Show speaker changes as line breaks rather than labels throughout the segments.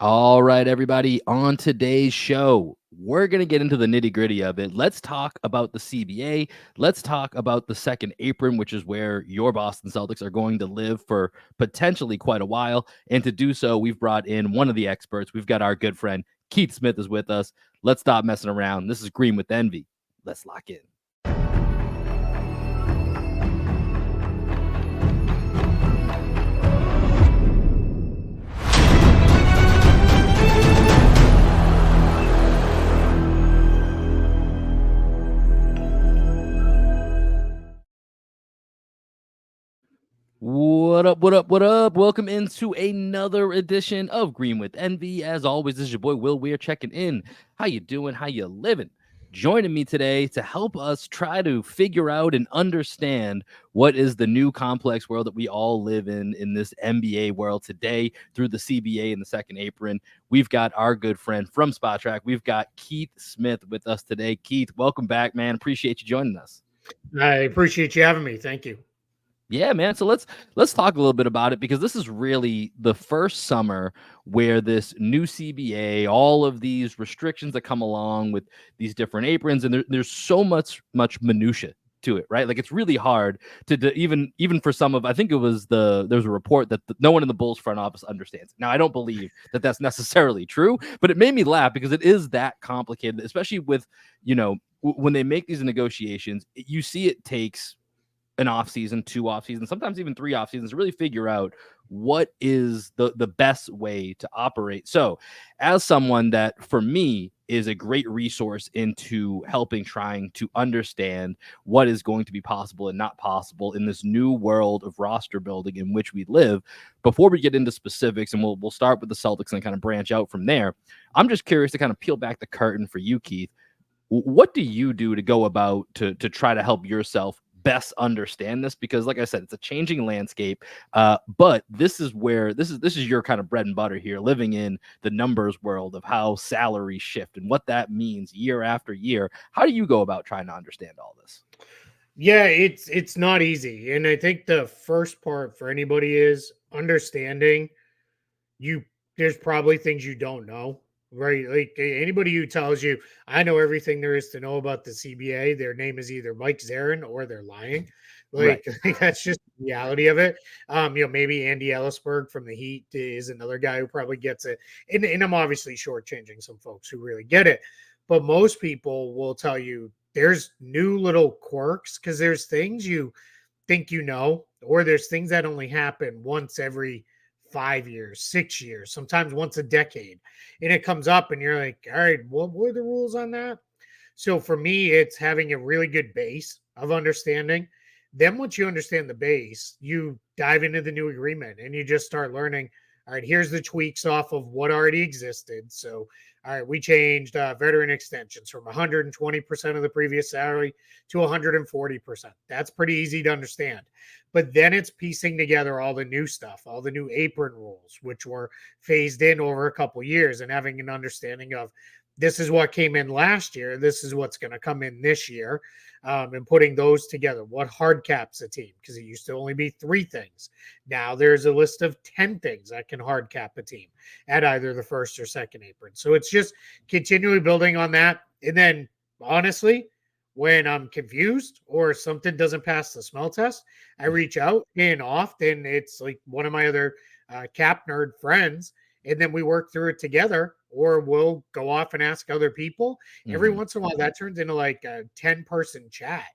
All right, everybody, on today's show, we're going to get into the nitty gritty of it. Let's talk about the CBA. Let's talk about the second apron, which is where your Boston Celtics are going to live for potentially quite a while. And to do so, we've brought in one of the experts. We've got our good friend Keith Smith is with us. Let's stop messing around. This is Green with Envy. Let's lock in. What up, what up, what up? Welcome into another edition of Green with Envy. As always, this is your boy Will Weir checking in. How you doing? How you living? Joining me today to help us try to figure out and understand what is the new complex world that we all live in this NBA world today through the CBA and the second apron. We've got our good friend from Spotrac. We've got Keith Smith with us today. Keith, welcome back, man. Appreciate you joining us.
I appreciate you having me. Thank you.
Yeah, man. So let's talk a little bit about it because this is really the first summer where this new CBA, all of these restrictions that come along with these different aprons, and there's so much minutia to it, right? Like it's really hard to even for some of, I think it was there's a report that no one in the Bulls front office understands. Now I don't believe that that's necessarily true, but it made me laugh because it is that complicated, especially with when they make these negotiations. You see, it takes an off season, 2 off seasons, sometimes even 3 off seasons to really figure out what is the best way to operate. So, as someone that for me is a great resource into helping trying to understand what is going to be possible and not possible in this new world of roster building in which we live, before we get into specifics, and we'll start with the Celtics and kind of branch out from there, I'm just curious to kind of peel back the curtain for you, Keith. What do you do to go about to try to help yourself best understand this? Because like I said, it's a changing landscape, but this is your kind of bread and butter here, living in the numbers world of how salaries shift and what that means year after year. How do you go about trying to understand all this?
Yeah, it's not easy. And I think the first part for anybody is understanding you there's probably things you don't know, right? Like anybody who tells you I know everything there is to know about the CBA, their name is either Mike Zarin or they're lying.
Right.
Like that's just the reality of it. Maybe Andy Ellisberg from the Heat is another guy who probably gets it. And I'm obviously shortchanging some folks who really get it. But most people will tell you there's new little quirks because there's things you think you know, or there's things that only happen once every 5 years, 6 years, sometimes once a decade. And it comes up and you're like, all right, what were the rules on that? So for me, it's having a really good base of understanding. Then once you understand the base, you dive into the new agreement and you just start learning. All right, here's the tweaks off of what already existed. So, all right, we changed veteran extensions from 120% of the previous salary to 140%. That's pretty easy to understand. But then it's piecing together all the new stuff, all the new apron rules, which were phased in over a couple years, and having an understanding of this is what came in last year. This is what's going to come in this year. And putting those together. What hard caps a team? Because it used to only be 3 things. Now there's a list of 10 things that can hard cap a team at either the first or second apron. So it's just continually building on that. And then honestly, when I'm confused or something doesn't pass the smell test, I reach out, and often it's like one of my other cap nerd friends, and then we work through it together, or we'll go off and ask other people. Every
Mm-hmm.
once in a while, that turns into like a 10-person chat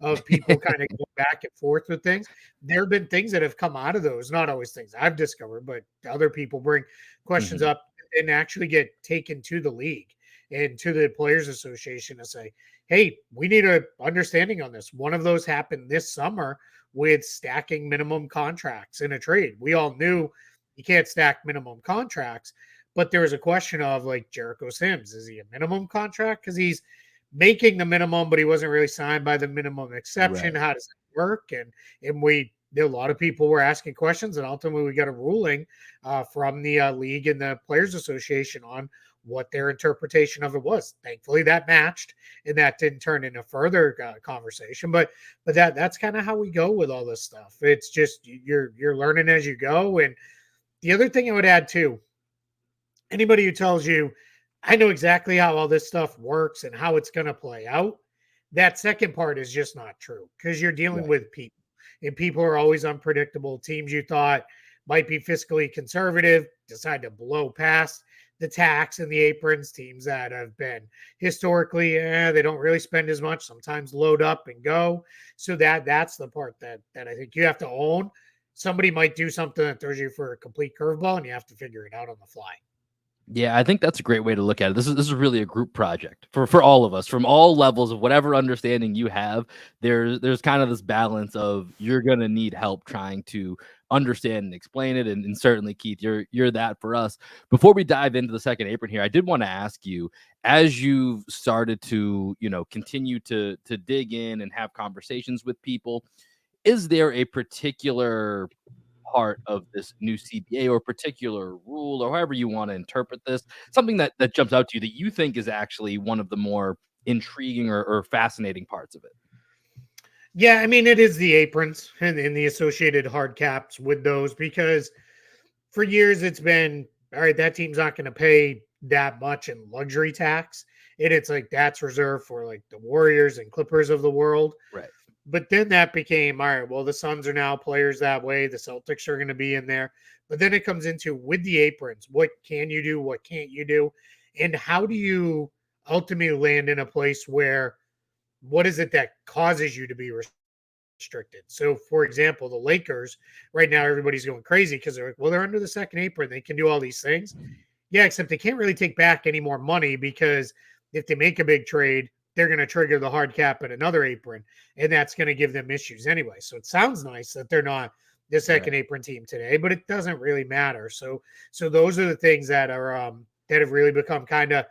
of people kind of going back and forth with things. There have been things that have come out of those, not always things I've discovered, but other people bring questions
Mm-hmm.
up and actually get taken to the league and to the Players Association to say, hey, we need a understanding on this. One of those happened this summer with stacking minimum contracts in a trade. We all knew you can't stack minimum contracts, but there was a question of like Jericho Sims, is he a minimum contract? Because he's making the minimum, but he wasn't really signed by the minimum exception.
Right.
How does it work? And a lot of people were asking questions, and ultimately we got a ruling from the league and the Players Association on what their interpretation of it was. Thankfully, that matched, and that didn't turn into further conversation. But that's kind of how we go with all this stuff. It's just you're learning as you go. And the other thing I would add too, Anybody who tells you, I know exactly how all this stuff works and how it's going to play out, that second part is just not true because you're dealing
Right.
with people and people are always unpredictable. Teams you thought might be fiscally conservative decide to blow past the tax and the aprons. Teams that have been historically, they don't really spend as much, sometimes load up and go. So that's the part that I think you have to own. Somebody might do something that throws you for a complete curveball and you have to figure it out on the fly.
Yeah, I think that's a great way to look at it. This is really a group project for all of us from all levels of whatever understanding you have. There's kind of this balance of you're gonna need help trying to understand and explain it, and certainly Keith, you're that for us. Before we dive into the second apron here, I did want to ask you, as you've started to continue to dig in and have conversations with people, is there a particular part of this new CBA or particular rule or however you want to interpret this, something that jumps out to you that you think is actually one of the more intriguing or fascinating parts of it?
Yeah, I mean, it is the aprons and the associated hard caps with those because for years it's been all right, that team's not going to pay that much in luxury tax. And it's like that's reserved for like the Warriors and Clippers of the world.
Right.
But then that became all right, well, the Suns are now players that way. The Celtics are going to be in there. But then it comes into with the aprons, what can you do? What can't you do? And how do you ultimately land in a place where what is it that causes you to be restricted? So, for example, the Lakers right now, everybody's going crazy because they're like, well, they're under the second apron. They can do all these things. Yeah, except they can't really take back any more money because if they make a big trade, they're going to trigger the hard cap at another apron, and that's going to give them issues anyway. So it sounds nice that they're not the second
Right.
apron team today, but it doesn't really matter. So those are the things that are that have really become kind of,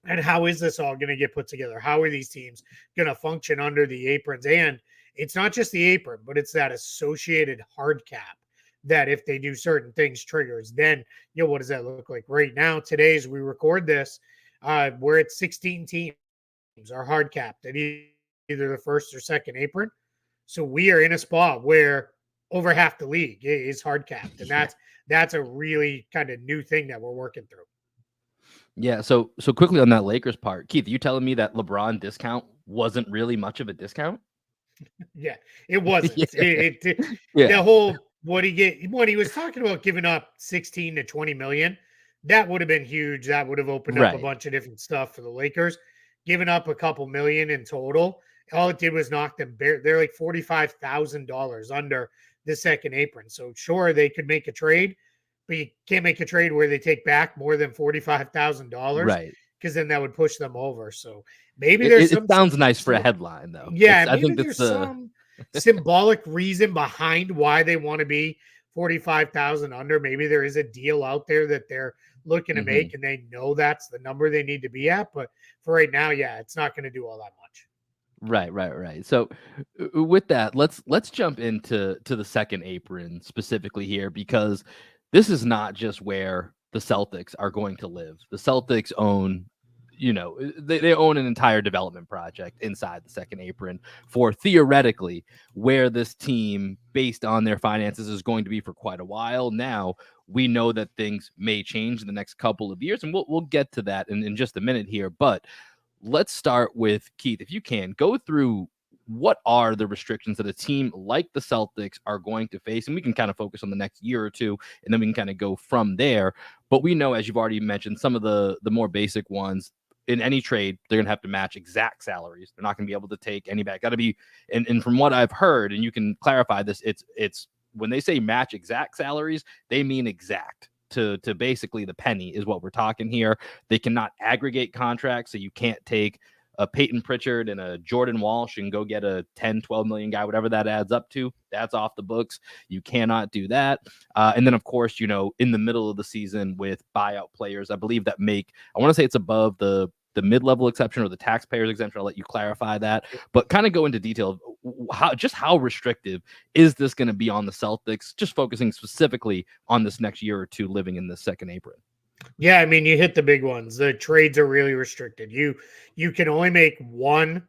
and how is this all going to get put together? How are these teams going to function under the aprons? And it's not just the apron, but it's that associated hard cap that if they do certain things triggers, then what does that look like right now? Today, as we record this, we're at 16 teams are hard capped at either the first or second apron. So we are in a spot where over half the league is hard capped, and
Yeah.
that's a really kind of new thing that we're working through.
Yeah. So quickly on that Lakers part, Keith, you telling me that LeBron discount wasn't really much of a discount?
Yeah, it wasn't.
Yeah.
The
Yeah.
whole what he get when he was talking about giving up 16 to 20 million, that would have been huge. That would have opened up a
Right.
bunch of different stuff for the Lakers. Giving up a couple million in total, all it did was knock them bare. They're like $45,000 under the second apron. So sure, they could make a trade, but you can't make a trade where they take back more than $45,000
Right.
because then that would push them over. So maybe
It,
there's
it, it
some
sounds nice for a headline though.
yeah,
It's I
maybe
think that's
there's
the
some symbolic reason behind why they want to be 45,000 under. Maybe there is a deal out there that they're looking to
mhm.
make and they know that's the number they need to be at. But for right now, yeah, it's not going to do all that much.
Right. So, with that, let's jump into the second apron specifically here because this is not just where the Celtics are going to live. The Celtics own, they own an entire development project inside the second apron for theoretically where this team, based on their finances, is going to be for quite a while. Now, we know that things may change in the next couple of years, and we'll get to that in just a minute here, but let's start with Keith. If you can go through what are the restrictions that a team like the Celtics are going to face, and we can kind of focus on the next year or two, and then we can kind of go from there. But we know, as you've already mentioned, some of the more basic ones. In any trade, they're gonna have to match exact salaries. They're not gonna be able to take any back. Got to be, and from what I've heard, and you can clarify this, it's when they say match exact salaries, they mean exact to basically the penny is what we're talking here. They cannot aggregate contracts, so you can't take a Peyton Pritchard and a Jordan Walsh and go get a 10, 12 million guy, whatever that adds up to. That's off the books. You cannot do that. And then, of course, in the middle of the season with buyout players, I believe that I want to say it's above the mid-level exception or the taxpayers exemption. I'll let you clarify that, but kind of go into detail of how restrictive is this going to be on the Celtics, just focusing specifically on this next year or two living in the second apron.
Yeah, I mean, you hit the big ones. The trades are really restricted. You can only make one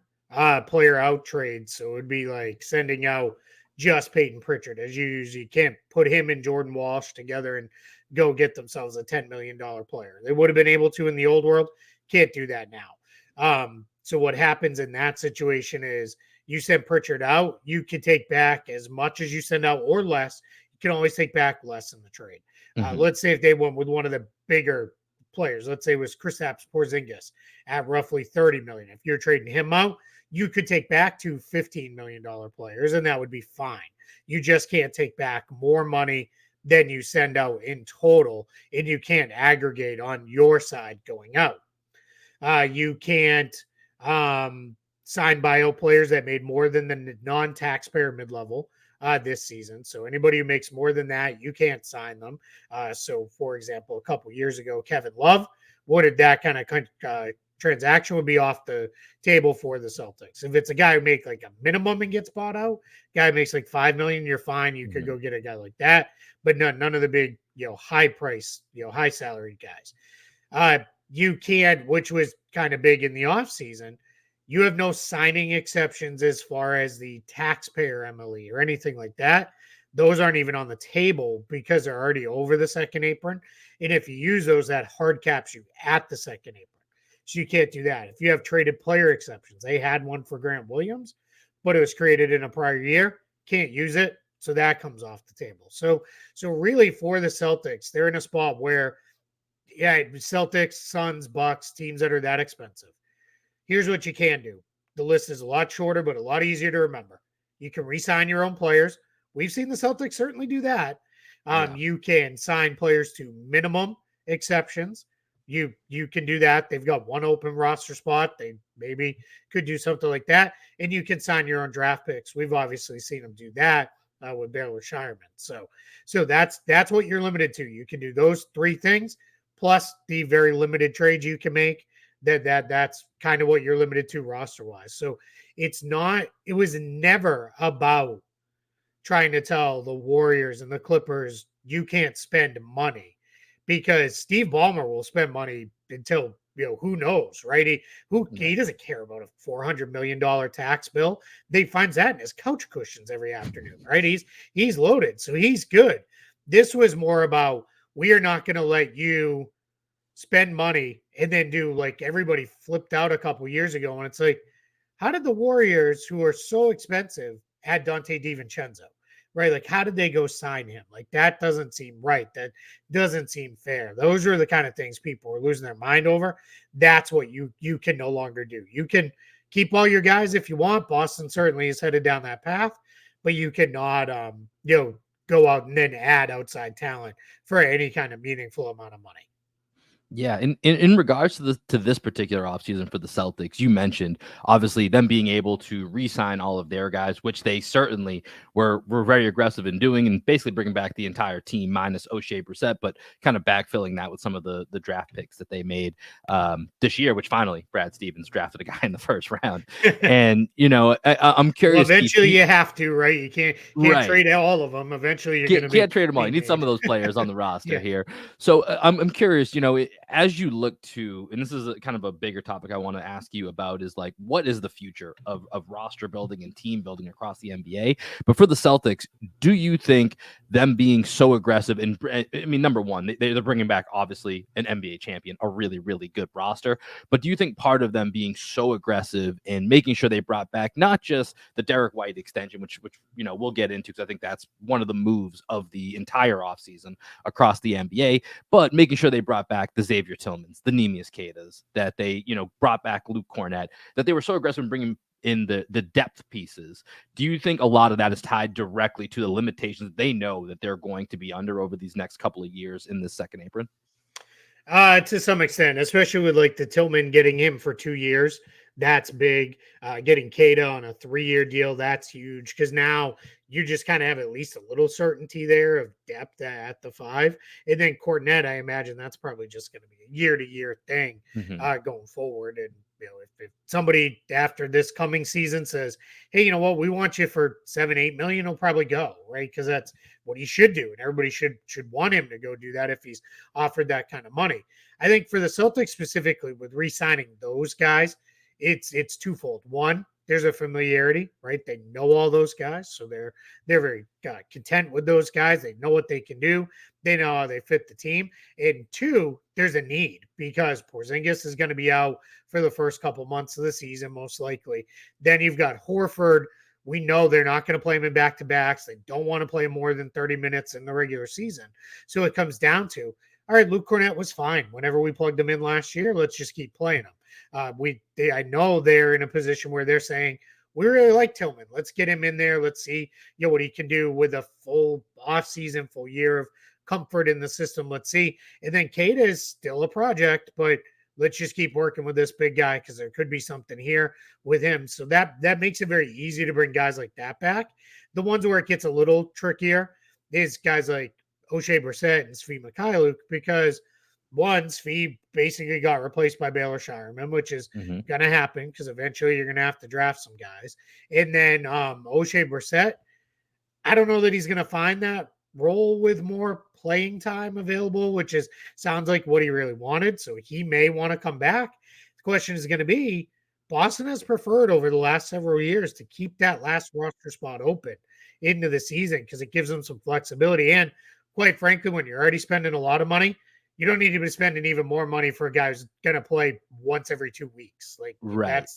player out trade, so it would be like sending out just Peyton Pritchard. As you can't put him and Jordan Walsh together and go get themselves a $10 million player. They would have been able to in the old world. Can't do that now. So what happens in that situation is you send Pritchard out, you can take back as much as you send out or less. You can always take back less in the trade. Let's say if they went with one of the bigger players, let's say it was Kristaps Porzingis at roughly $30 million. If you're trading him out, you could take back two $15 million players, and that would be fine. You just can't take back more money than you send out in total, and you can't aggregate on your side going out. You can't sign bio players that made more than the non-taxpayer mid-level this season. So anybody who makes more than that, you can't sign them. So, for example, a couple years ago, Kevin Love, what did that kind of transaction would be off the table for the Celtics? If it's a guy who makes like a minimum and gets bought out, guy makes like $5 million, you're fine. You could go get a guy like that, but none of the big, high price, high salaried guys. You can't, which was kind of big in the offseason. You have no signing exceptions as far as the taxpayer MLE or anything like that. Those aren't even on the table because they're already over the second apron. And if you use those, that hard caps you at the second apron. So you can't do that. If you have traded player exceptions, they had one for Grant Williams, but it was created in a prior year. Can't use it. So that comes off the table. So really for the Celtics, they're in a spot where, Celtics, Suns, Bucks, teams that are that expensive. Here's what you can do. The list is a lot shorter, but a lot easier to remember. You can re-sign your own players. We've seen the Celtics certainly do that. You can sign players to minimum exceptions. You can do that. They've got one open roster spot. They maybe could do something like that. And you can sign your own draft picks. We've obviously seen them do that with Baylor Shireman. So that's what you're limited to. You can do those three things, plus the very limited trades you can make. That's kind of what you're limited to roster wise. So it was never about trying to tell the Warriors and the Clippers you can't spend money, because Steve Ballmer will spend money until who knows, right? He doesn't care about a $400 million tax bill. They finds that in his couch cushions every afternoon, right? He's loaded, so he's good. This was more about, we are not going to let you spend money and then do like everybody flipped out a couple years ago. And it's like, how did the Warriors, who are so expensive, add Dante DiVincenzo, right? Like, how did they go sign him? Like, that doesn't seem right. That doesn't seem fair. Those are the kind of things people are losing their mind over. That's what you can no longer do. You can keep all your guys if you want. Boston certainly is headed down that path, but you cannot, go out and then add outside talent for any kind of meaningful amount of money.
Yeah, in regards to this particular offseason for the Celtics, you mentioned obviously them being able to re-sign all of their guys, which they certainly were very aggressive in doing, and basically bringing back the entire team minus O'Shea Brissett, but kind of backfilling that with some of the draft picks that they made this year, which finally Brad Stevens drafted a guy in the first round. And I'm curious.
Well, eventually you have to, right? You can't
right.
trade all of them. Eventually you're going to
can't trade them all. You need some of those players on the roster here. So I'm curious, as you look to, and this is kind of a bigger topic I want to ask you about, is like, what is the future of roster building and team building across the NBA? But for the Celtics, do you think them being so aggressive, and I mean, number one, they're bringing back obviously an NBA champion, a really, really good roster, but do you think part of them being so aggressive and making sure they brought back not just the Derrick White extension, which we'll get into, because I think that's one of the moves of the entire offseason across the NBA, but making sure they brought back the Xavier Tillmans, the Neemias Quedas, that they, brought back Luke Cornett, that they were so aggressive in bringing in the depth pieces? Do you think a lot of that is tied directly to the limitations they know that they're going to be under over these next couple of years in this second apron?
To some extent, especially with like the Tillman getting him for 2 years. That's big. Getting Queta on a 3-year deal, that's huge, because now you just kind of have at least a little certainty there of depth at the 5. And then Cornette, I imagine that's probably just going to be a year-to-year thing going forward. And if somebody after this coming season says, hey, you know what, we want you for $7-8 million, he'll probably go, right? Because that's what he should do, and everybody should want him to go do that if he's offered that kind of money. I think for the Celtics specifically, with re-signing those guys, it's twofold. One, there's a familiarity, right? They know all those guys, so they're very content with those guys. They know what they can do. They know how they fit the team. And two, there's a need because Porzingis is going to be out for the first couple months of the season, most likely. Then you've got Horford. We know they're not going to play him in back-to-backs. They don't want to play him more than 30 minutes in the regular season. So it comes down to, all right, Luke Cornett was fine. Whenever we plugged him in last year, let's just keep playing him. I know they're in a position where they're saying, we really like Tillman. Let's get him in there. Let's see, what he can do with a full offseason, full year of comfort in the system. Let's see. And then Kata is still a project, but let's just keep working with this big guy because there could be something here with him. So that makes it very easy to bring guys like that back. The ones where it gets a little trickier is guys like O'Shea Brissett and Svi Mikhailuk, because one, Svi basically got replaced by Baylor Shireman, which is going to happen because eventually you're going to have to draft some guys. And then O'Shea Brissett, I don't know that he's going to find that role with more playing time available, which sounds like what he really wanted. So he may want to come back. The question is going to be, Boston has preferred over the last several years to keep that last roster spot open into the season because it gives them some flexibility. And quite frankly, when you're already spending a lot of money, you don't need to be spending even more money for a guy who's going to play once every 2 weeks. Like
Right.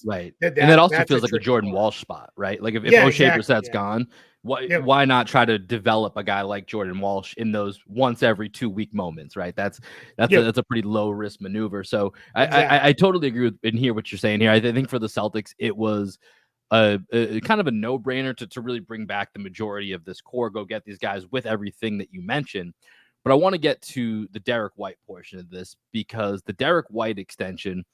and
that also feels like a Jordan Walsh spot, right? Like if O'Shea Brissett's gone, why not try to develop a guy like Jordan Walsh in those once every 2 week moments, right? That's a pretty low risk maneuver. So I totally agree with and hear what you're saying here. I think for the Celtics, it was a kind of a no brainer to really bring back the majority of this core, go get these guys with everything that you mentioned. But I want to get to the Derrick White portion of this because the Derrick White extension,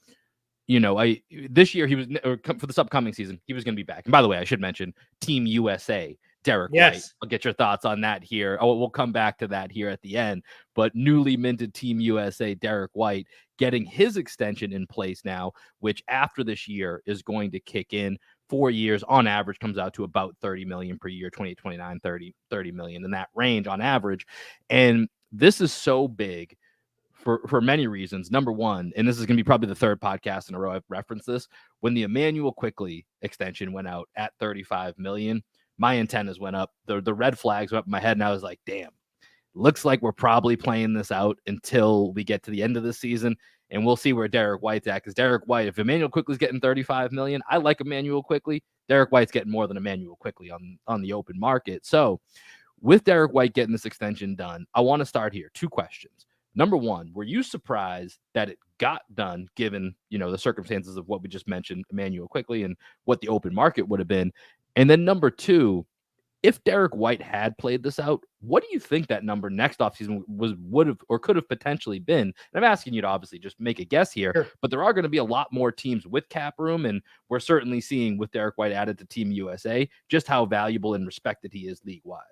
this year he was, or for this upcoming season, he was going to be back. And by the way, I should mention Team USA, Derrick White. I'll get your thoughts on that here. Oh, we'll come back to that here at the end. But newly minted Team USA, Derrick White, getting his extension in place now, which after this year is going to kick in. 4 years on average comes out to about 30 million per year, 28, 29, 30 million in that range on average. And this is so big for many reasons. Number one, and this is going to be probably the third podcast in a row I've referenced this, when the Emmanuel Quickley extension went out at 35 million, my antennas went up. The red flags went up in my head, and I was like, damn, looks like we're probably playing this out until we get to the end of the season, and we'll see where Derrick White's at. Because Derrick White, if Emmanuel Quickley's getting 35 million, I like Emmanuel Quickley. Derrick White's getting more than Emmanuel Quickley on the open market. So with Derrick White getting this extension done, I want to start here. 2 questions. Number one, were you surprised that it got done given, the circumstances of what we just mentioned, Emmanuel Quickley, and what the open market would have been? And then number two, if Derrick White had played this out, what do you think that number next offseason would have or could have potentially been? And I'm asking you to obviously just make a guess here, but there are going to be a lot more teams with cap room, and we're certainly seeing with Derrick White added to Team USA just how valuable and respected he is league-wide.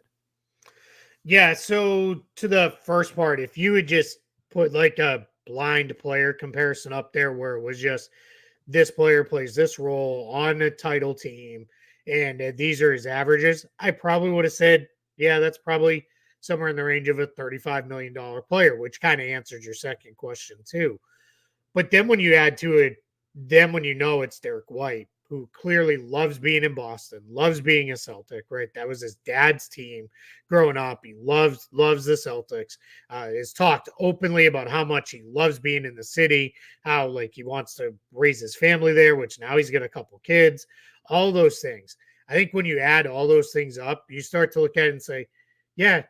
Yeah, so to the first part, if you would just put like a blind player comparison up there where it was just this player plays this role on a title team and these are his averages, I probably would have said, yeah, that's probably somewhere in the range of a $35 million player, which kind of answers your second question too. But then when you add to it, then when you know it's Derrick White, who clearly loves being in Boston, loves being a Celtic, right? That was his dad's team growing up. He loves the Celtics. Has talked openly about how much he loves being in the city, how like he wants to raise his family there, which now he's got a couple kids, all those things. I think when you add all those things up, you start to look at it and say, yeah,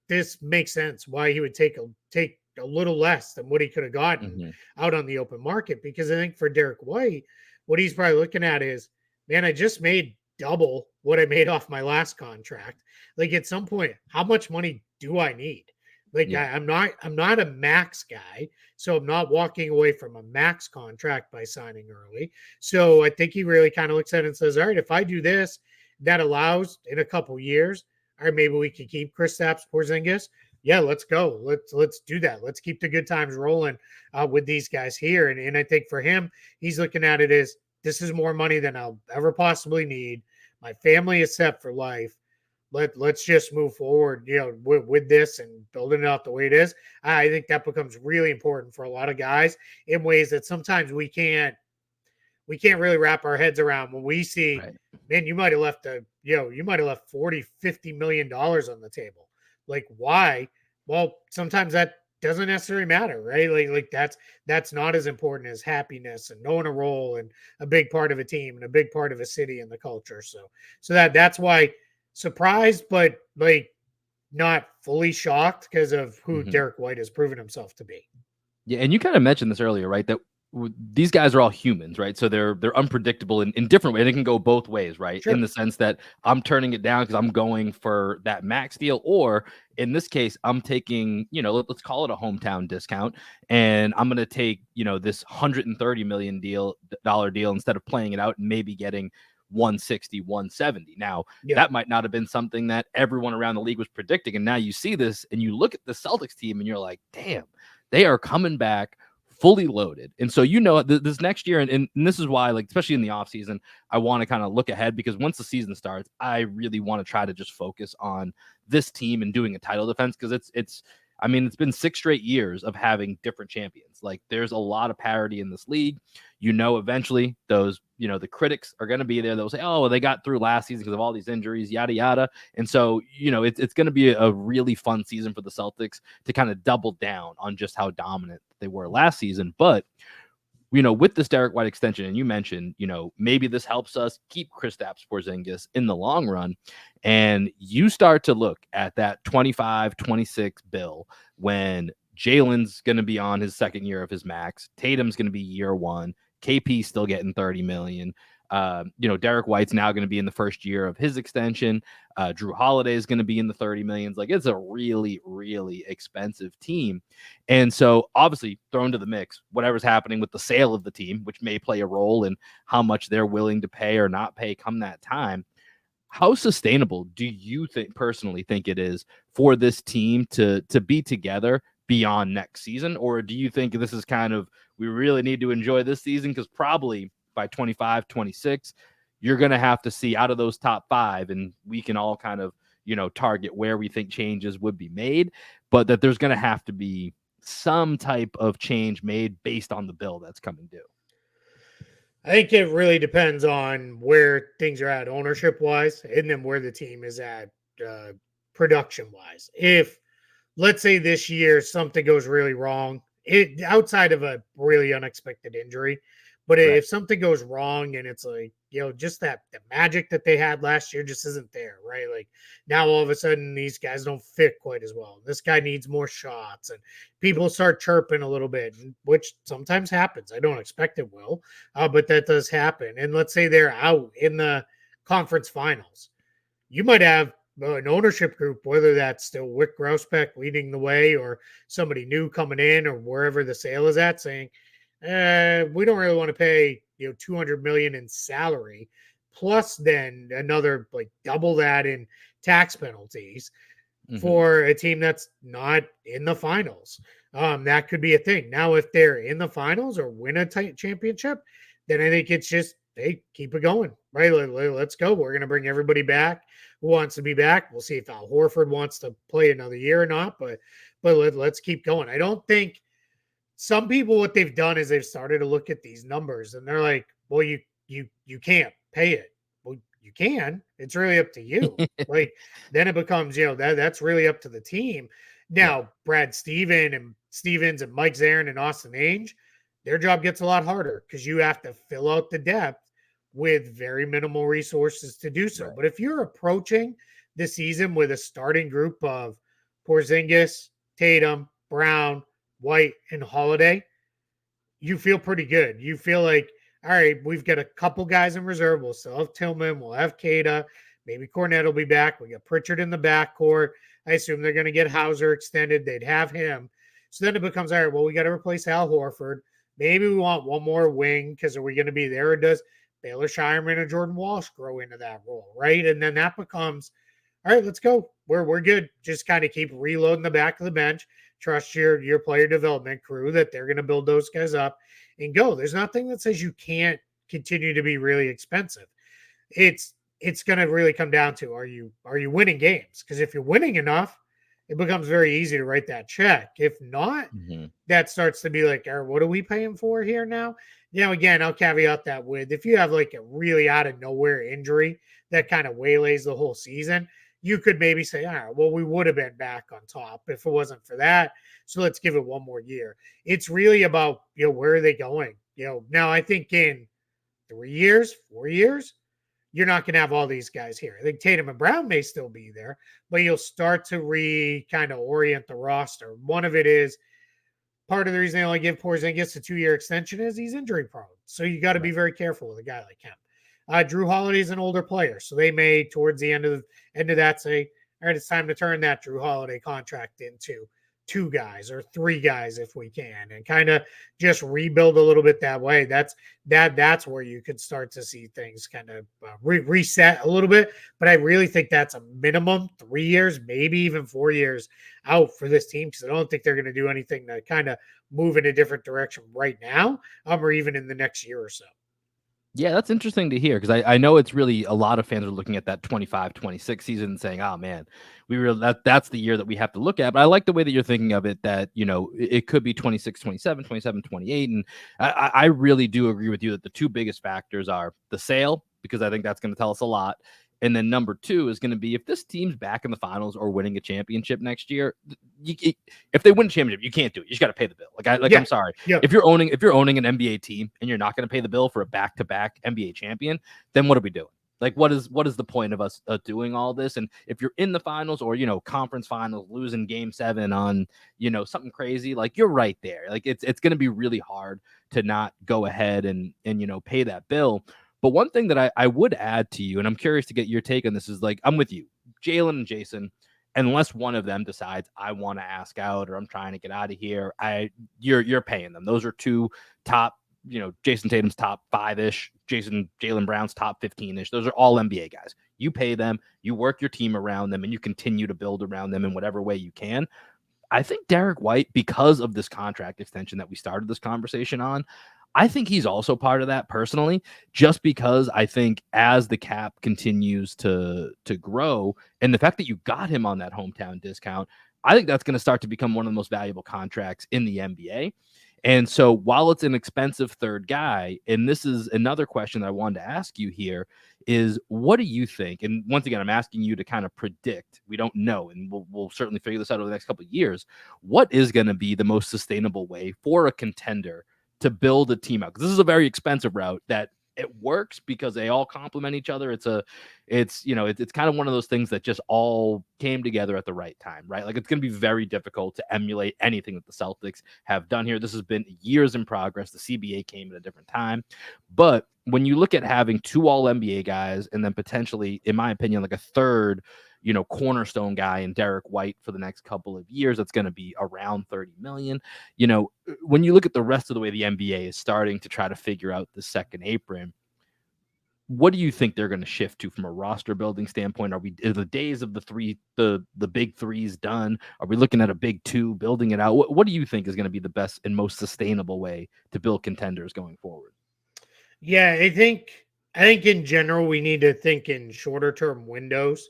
this makes sense why he would take a little less than what he could have gotten out on the open market. Because I think for Derrick White, what he's probably looking at is, man, I just made double what I made off my last contract. Like at some point, how much money do I need? Like I'm not a max guy, so I'm not walking away from a max contract by signing early. So I think he really kind of looks at it and says, all right, if I do this, that allows in a couple years, all right, maybe we can keep Kristaps Porzingis. Yeah, let's go. Let's do that. Let's keep the good times rolling with these guys here. And I think for him, he's looking at it as this is more money than I'll ever possibly need. My family is set for life. Let's just move forward, with this and building it out the way it is. I think that becomes really important for a lot of guys in ways that sometimes we can't we can't really wrap our heads around when we see,
Right.
man, you might have left you might have left 40-50 million dollars on the table. Like, why? Well, sometimes that doesn't necessarily matter, right? Like that's not as important as happiness and knowing a role and a big part of a team and a big part of a city and the culture. So that's why surprised, but like not fully shocked because of who
Mhm.
Derrick White has proven himself to be.
Yeah, and you kind of mentioned this earlier, right? That these guys are all humans, right? So they're unpredictable in different ways. It can go both ways, right? In
Sure.
the sense that I'm turning it down because I'm going for that max deal, or in this case, I'm taking, let's call it a hometown discount, and I'm going to take, this 130 million dollar deal instead of playing it out and maybe getting 160, 170. Now,
Yeah.
that might not have been something that everyone around the league was predicting. And now you see this and you look at the Celtics team and you're like, damn, they are coming back fully loaded. And so, this next year, and this is why, like, especially in the offseason, I want to kind of look ahead because once the season starts, I really want to try to just focus on this team and doing a title defense because it's been 6 straight years of having different champions. Like, there's a lot of parity in this league. Eventually those, the critics are going to be there. They'll say, oh, well, they got through last season because of all these injuries, yada, yada. And so, it's going to be a really fun season for the Celtics to kind of double down on just how dominant they were last season. But, with this Derrick White extension, and you mentioned, maybe this helps us keep Kristaps Porzingis in the long run. And you start to look at that 25-26 bill when Jalen's going to be on his second year of his max. Tatum's going to be year one. KP's still getting 30 million. Derrick White's now going to be in the first year of his extension. Drew Holiday is going to be in the 30 millions. Like, it's a really, really expensive team. And so obviously thrown to the mix, whatever's happening with the sale of the team, which may play a role in how much they're willing to pay or not pay come that time. How sustainable do you personally think it is for this team to be together beyond next season? Or do you think this is kind of, we really need to enjoy this season because probably by 25, 26, you're going to have to see out of those top 5, and we can all kind of, target where we think changes would be made, but that there's going to have to be some type of change made based on the bill that's coming due.
I think it really depends on where things are at ownership wise and then where the team is at production wise. If, let's say, this year something goes really wrong, outside of a really unexpected injury, but
Right.
if something goes wrong and it's like, just that the magic that they had last year just isn't there, right? Like, now all of a sudden these guys don't fit quite as well. This guy needs more shots and people start chirping a little bit, which sometimes happens. I don't expect it will, but that does happen. And let's say they're out in the conference finals. You might have an ownership group, whether that's still Wick Grousbeck leading the way or somebody new coming in or wherever the sale is at, saying, we don't really want to pay 200 million in salary, plus then another like double that in tax penalties for a team that's not in the finals. That could be a thing. Now, if they're in the finals or win a championship, then I think it's just, hey, keep it going, right? Let's go. We're going to bring everybody back who wants to be back. We'll see if Al Horford wants to play another year or not, but let's keep going. I don't think some people, what they've done is they've started to look at these numbers and they're like, well, you can't pay it. Well, you can. It's really up to you. Like, then it becomes, that's really up to the team.
Right.
Now, Brad Stevens and Mike Zarin and Austin Ainge, their job gets a lot harder because you have to fill out the depth with very minimal resources to do so.
Right.
But if you're approaching the season with a starting group of Porzingis, Tatum, Brown, White, and Holiday, you feel pretty good. You feel like, all right, we've got a couple guys in reserve. We'll still have Tillman. We'll have Cada. Maybe Cornette will be back. We got Pritchard in the backcourt. I assume they're going to get Hauser extended. They'd have him. So then it becomes, all right, well, we got to replace Al Horford. Maybe we want one more wing because are we going to be there? Or does Baylor Shireman or Jordan Walsh grow into that role, right? And then that becomes, all right, let's go. We're good. Just kind of keep reloading the back of the bench. Trust your player development crew that they're going to build those guys up and go. There's nothing that says you can't continue to be really expensive. It's going to really come down to, are you winning games? Because if you're winning enough, it becomes very easy to write that check. If not,
Mhm.
that starts to be like, what are we paying for here now? Again, I'll caveat that with if you have like a really out of nowhere injury that kind of waylays the whole season, you could maybe say, all right, well, we would have been back on top if it wasn't for that. So let's give it one more year. It's really about, where are they going? Now I think in 3 years, 4 years, you're not going to have all these guys here. I think Tatum and Brown may still be there, but you'll start to kind of orient the roster. One of it is part of the reason they only give Porzingis a 2-year extension is he's injury prone. So you got to be
Right.
very careful with a guy like him. Drew Holiday's an older player, so they may towards the end of that say, all right, it's time to turn that Drew Holiday contract into 2 guys or 3 guys if we can, and kind of just rebuild a little bit that way. That's where you could start to see things kind of reset a little bit. But I really think that's a minimum 3 years, maybe even 4 years out for this team, because I don't think they're going to do anything to kind of move in a different direction right now, or even in the next year or so.
Yeah, that's interesting to hear because I know it's really a lot of fans are looking at that 25-26 season and saying, "Oh man, that's the year that we have to look at." But I like the way that you're thinking of it that, it could be 26, 27, 27, 28. And I really do agree with you that the two biggest factors are the sale, because I think that's going to tell us a lot. And then number two is going to be if this team's back in the finals or winning a championship next year, if they win a championship, you can't do it. You just got to pay the bill.
Yeah.
I'm sorry.
Yeah.
If you're owning an NBA team and you're not going to pay the bill for a back-to-back NBA champion, then what are we doing? Like, what is the point of us doing all this? And if you're in the finals or, conference finals, losing game 7 on, something crazy, like you're right there. Like it's going to be really hard to not go ahead and pay that bill. But one thing that I would add to you, and I'm curious to get your take on this, is like, I'm with you, Jalen and Jason, unless one of them decides I want to ask out or I'm trying to get out of here, you're paying them. Those are two top, Jason Tatum's top 5-ish, Jalen Brown's top 15-ish. Those are all NBA guys. You pay them, you work your team around them, and you continue to build around them in whatever way you can. I think Derrick White, because of this contract extension that we started this conversation on, I think he's also part of that personally, just because I think as the cap continues to grow and the fact that you got him on that hometown discount, I think that's going to start to become one of the most valuable contracts in the NBA. And so while it's an expensive third guy, and this is another question that I wanted to ask you here, is what do you think? And once again, I'm asking you to kind of predict. We don't know, and we'll certainly figure this out over the next couple of years. What is going to be the most sustainable way for a contender to build a team out? Because this is a very expensive route that it works because they all complement each other. It's kind of one of those things that just all came together at the right time, right? Like it's going to be very difficult to emulate anything that the Celtics have done here. This has been years in progress. The CBA came at a different time, but when you look at having 2 all NBA guys and then potentially, in my opinion, like a third, cornerstone guy in Derrick White for the next couple of years, that's going to be around 30 million. When you look at the rest of the way the NBA is starting to try to figure out the second apron, what do you think they're going to shift to from a roster building standpoint? Are the days of the big threes done? Are we looking at a big 2 building it out? What do you think is going to be the best and most sustainable way to build contenders going forward?
Yeah, I think in general we need to think in shorter term windows.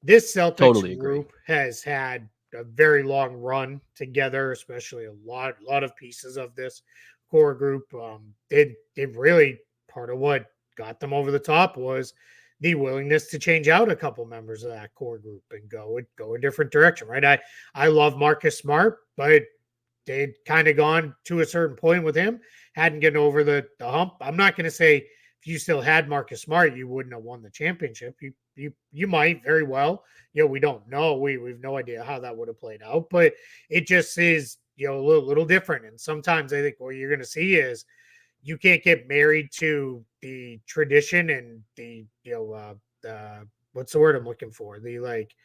This Celtics
Totally agree.
group has had a very long run together, especially a lot of pieces of this core group. It really part of what got them over the top was the willingness to change out a couple members of that core group and go a different direction. Right? I love Marcus Smart, but they'd kind of gone to a certain point with him, hadn't gotten over the hump. I'm not going to say if you still had Marcus Smart, you wouldn't have won the championship. You might very well. We don't know. We've no idea how that would have played out, but it just is a little different. And sometimes I think what you're going to see is you can't get married to the tradition and the what's the word I'm looking for? The like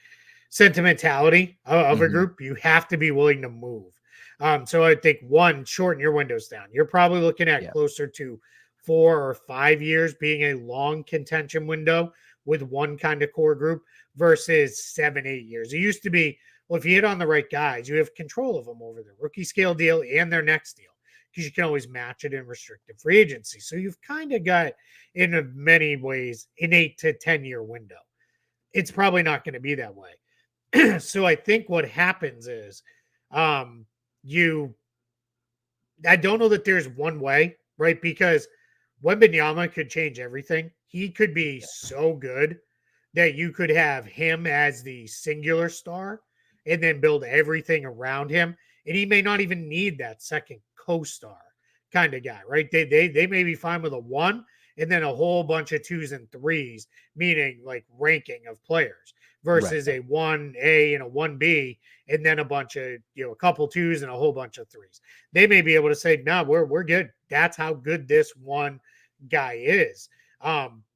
sentimentality of a group. You have to be willing to move. So I think one, shorten your windows down. You're probably looking at
Yeah.
closer to 4 or 5 years being a long contention window with one kind of core group versus 7, 8 years. It used to be, well, if you hit on the right guys, you have control of them over their rookie scale deal and their next deal because you can always match it in restricted free agency. So you've kind of got, in many ways, an 8 to 10 year window. It's probably not going to be that way. So I think what happens is you I don't know that there's one way, right? Because Wembanyama could change everything. He could be so good that you could have him as the singular star and then build everything around him. And he may not even need that second co-star kind of guy, right? They may be fine with a one and then a whole bunch of twos and threes, meaning like ranking of players
Right.
versus a 1A and a 1B and then a bunch of, a couple twos and a whole bunch of threes. They may be able to say, no, we're good. That's how good this one guy is.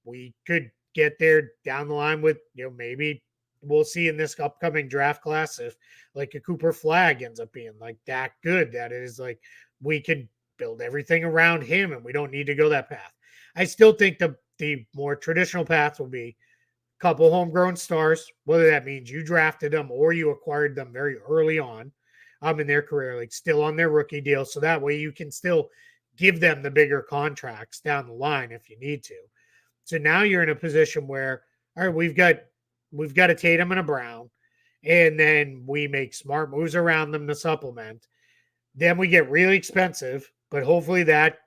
We could get there down the line with, maybe we'll see in this upcoming draft class if like a Cooper Flagg ends up being like that good. That is like we can build everything around him and we don't need to go that path. I still think the more traditional path will be a couple homegrown stars, whether that means you drafted them or you acquired them very early on in their career, like still on their rookie deal. So that way you can still give them the bigger contracts down the line if you need to. So now you're in a position where, all right, we've got a Tatum and a Brown, and then we make smart moves around them to supplement. Then we get really expensive, but hopefully that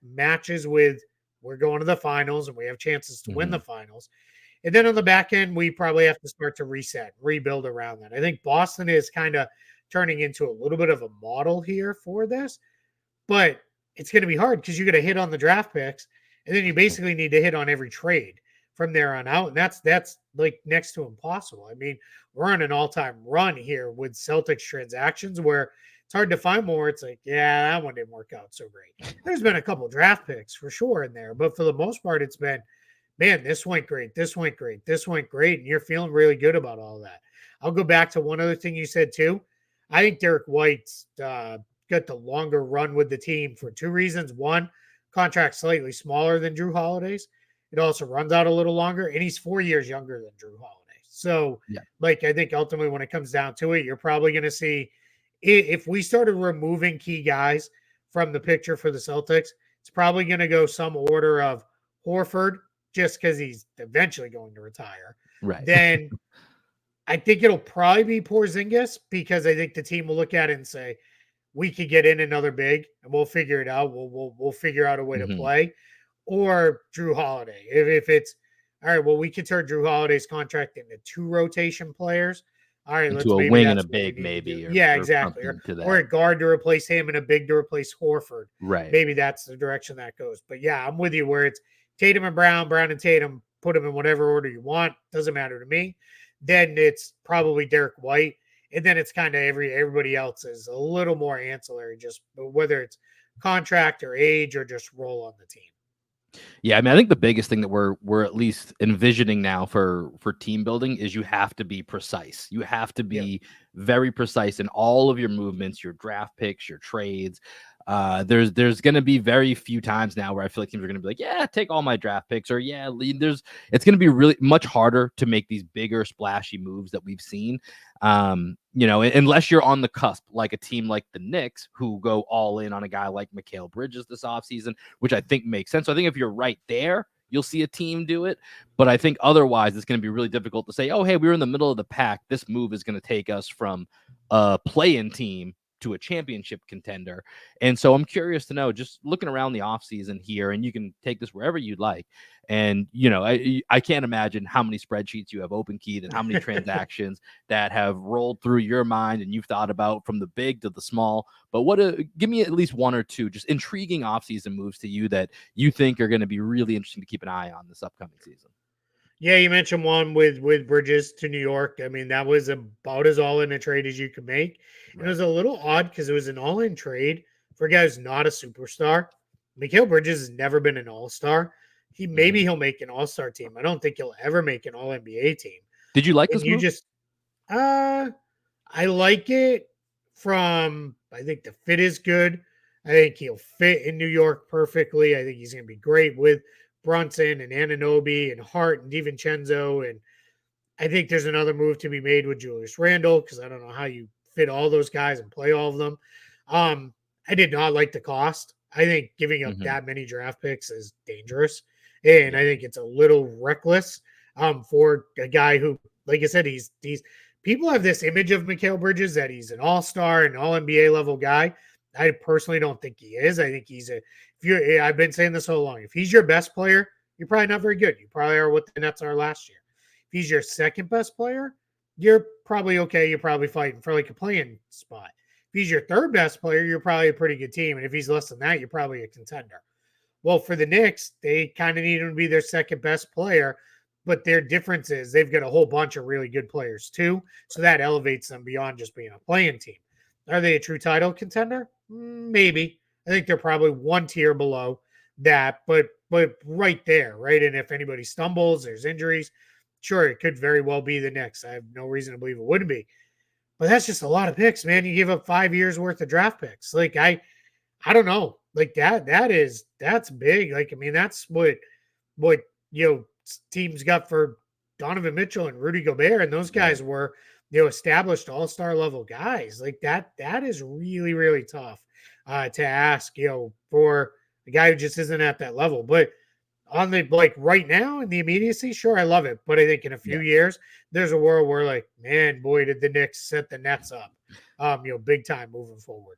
matches with we're going to the finals and we have chances to win the finals. And then on the back end, we probably have to start to reset, rebuild around that. I think Boston is kind of turning into a little bit of a model here for this, but it's going to be hard because you're going to hit on the draft picks, and then you basically need to hit on every trade from there on out, and that's like next to impossible. I mean, we're on an all-time run here with Celtics transactions where it's hard to find more. It's like, yeah, that one didn't work out so great. There's been a couple draft picks for sure in there, but for the most part, it's been, man, this went great, this went great, this went great, and you're feeling really good about all that. I'll go back to one other thing you said too. I think Derrick White's got the longer run with the team for two reasons. One, contract slightly smaller than Drew Holiday's. It also runs out a little longer, and he's 4 years younger than Drew Holiday. So,
Yeah.
like, I think ultimately when it comes down to it, you're probably going to see if we started removing key guys from the picture for the Celtics, it's probably going to go some order of Horford, just because he's eventually going to retire.
Right.
Then I think it'll probably be Porzingis because I think the team will look at it and say, we could get in another big and we'll figure it out. We'll figure out a way to play. Or Drew Holiday. If it's all right, well, we could turn Drew Holiday's contract into two rotation players. All right,
Into
let's
a
maybe
wing and a
that's what we
big,
need to do.
maybe,
Yeah,
or
exactly.
something to
Or
that.
a guard to replace him and a big to replace Horford.
Right.
Maybe that's the direction that goes. But yeah, I'm with you where it's Tatum and Brown, Brown and Tatum, put them in whatever order you want. Doesn't matter to me. Then it's probably Derrick White. And then it's kind of everybody else is a little more ancillary, just whether it's contract or age or just role on the team.
Yeah, I mean, I think the biggest thing that we're at least envisioning now for team building is you have to be precise. You have to be very precise in all of your movements, your draft picks, your trades. There's going to be very few times now where I feel like teams are going to be like, yeah, take all my draft picks, or yeah, it's going to be really much harder to make these bigger splashy moves that we've seen. Unless you're on the cusp, like a team like the Knicks, who go all in on a guy like Mikal Bridges this offseason, which I think makes sense. So I think if you're right there, you'll see a team do it. But I think otherwise, it's going to be really difficult to say, oh, hey, we're in the middle of the pack. This move is going to take us from a play-in team to a championship contender. And so I'm curious to know, just looking around the offseason here, and you can take this wherever you'd like. And, I can't imagine how many spreadsheets you have open keyed and how many transactions that have rolled through your mind and you've thought about from the big to the small. But give me at least one or two just intriguing offseason moves to you that you think are going to be really interesting to keep an eye on this upcoming season.
Yeah, you mentioned one with Bridges to New York. I mean, that was about as all in a trade as you could make. And it was a little odd because it was an all in trade for a guy who's not a superstar. Mikal Bridges has never been an all star. He'll make an all star team. I don't think he'll ever make an all NBA team.
Did you like
And
this
you
move?
just I like it from I think the fit is good. I think he'll fit in New York perfectly. I think he's going to be great with Brunson and Anunoby and Hart and DiVincenzo. And I think there's another move to be made with Julius Randle because I don't know how you fit all those guys and play all of them. I did not like the cost. I think giving up that many draft picks is dangerous. And I think it's a little reckless for a guy who, like I said, he's people have this image of Mikal Bridges that he's an all-star and all NBA level guy. I personally don't think he is. I think he's I've been saying this all along. If he's your best player, you're probably not very good. You probably are what the Nets are last year. If he's your second best player, you're probably okay. You're probably fighting for like a playing spot. If he's your third best player, you're probably a pretty good team. And if he's less than that, you're probably a contender. Well, for the Knicks, they kind of need him to be their second best player, but their difference is they've got a whole bunch of really good players too. So that elevates them beyond just being a playing team. Are they a true title contender? Maybe. I think they're probably one tier below that, but right there, right? And if anybody stumbles, there's injuries, sure, it could very well be the Knicks. I have no reason to believe it wouldn't be. But that's just a lot of picks, man. You give up 5 years worth of draft picks. Like I don't know. Like that's big. Like, I mean, that's what teams got for Donovan Mitchell and Rudy Gobert, and those guys were, established all-star level guys. Like that is really, really tough to ask, for a guy who just isn't at that level. But on the right now in the immediacy, sure, I love it. But I think in a few years, there's a world where like, man, boy, did the Knicks set the Nets up, big time moving forward.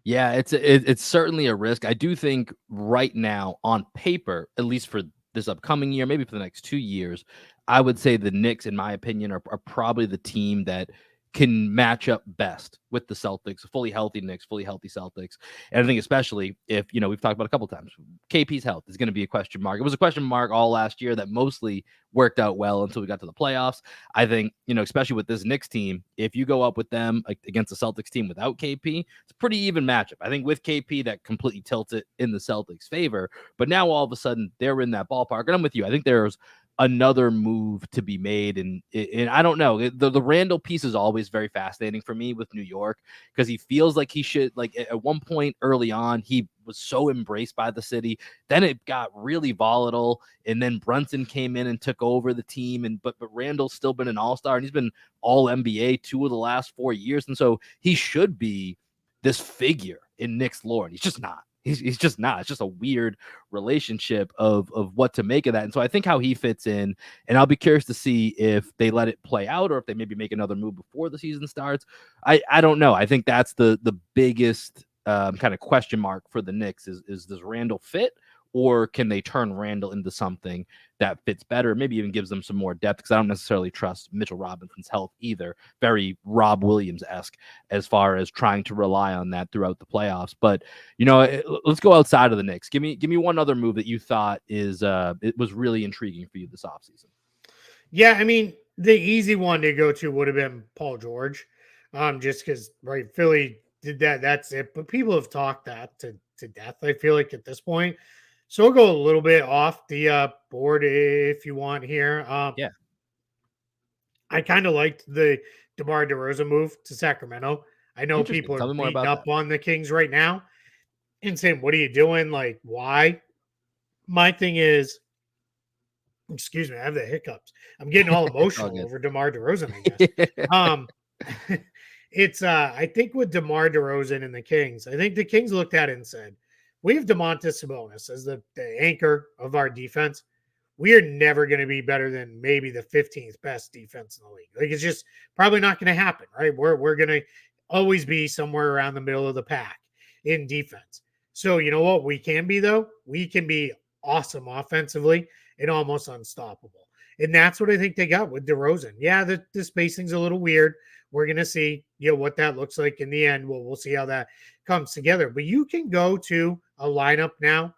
Yeah, it's certainly a risk. I do think right now, on paper, at least for this upcoming year, maybe for the next 2 years, I would say the Knicks, in my opinion, are probably the team that can match up best with the Celtics, fully healthy Knicks, fully healthy Celtics. And I think especially if, we've talked about a couple times, KP's health is going to be a question mark. It was a question mark all last year that mostly worked out well until we got to the playoffs. I think, especially with this Knicks team, if you go up with them against the Celtics team without KP, it's a pretty even matchup. I think with KP, that completely tilts it in the Celtics' favor. But now all of a sudden they're in that ballpark. And I'm with you. I think there's another move to be made. And I don't know. The Randall piece is always very fascinating for me with New York, because he feels like he should, like at one point early on, he was so embraced by the city. Then it got really volatile. And then Brunson came in and took over the team. But Randall's still been an all-star, and he's been all NBA 2 of the last 4 years. And so he should be this figure in Knicks lore. And he's just not. He's just not. It's just a weird relationship of what to make of that. And so I think how he fits in, and I'll be curious to see if they let it play out or if they maybe make another move before the season starts. I don't know. I think that's the biggest kind of question mark for the Knicks is does Randall fit, or can they turn Randall into something that fits better, maybe even gives them some more depth? Because I don't necessarily trust Mitchell Robinson's health either. Very Rob Williams-esque as far as trying to rely on that throughout the playoffs. But, let's go outside of the Knicks. Give me one other move that you thought it was really intriguing for you this offseason.
Yeah, I mean, the easy one to go to would have been Paul George, just because, right, Philly did that. That's it. But people have talked that to death, I feel like, at this point. So we'll go a little bit off the board if you want here.
Yeah.
I kind of liked the DeMar DeRozan move to Sacramento. I know
Interesting.
people are
Tell me more
beating
about
up
that.
on the Kings right now and saying, what are you doing? Like, why? My thing is, excuse me, I have the hiccups. I'm getting all emotional over DeMar DeRozan, I guess. Um, it's I think with DeMar DeRozan and the Kings, I think the Kings looked at it and said, we have Domantas Sabonis as the anchor of our defense. We are never going to be better than maybe the 15th best defense in the league. Like, it's just probably not going to happen, right? We're going to always be somewhere around the middle of the pack in defense. So you know what we can be, though? We can be awesome offensively and almost unstoppable. And that's what I think they got with DeRozan. Yeah, the spacing's a little weird. We're going to see, what that looks like in the end. We'll see how that comes together. But you can go to a lineup now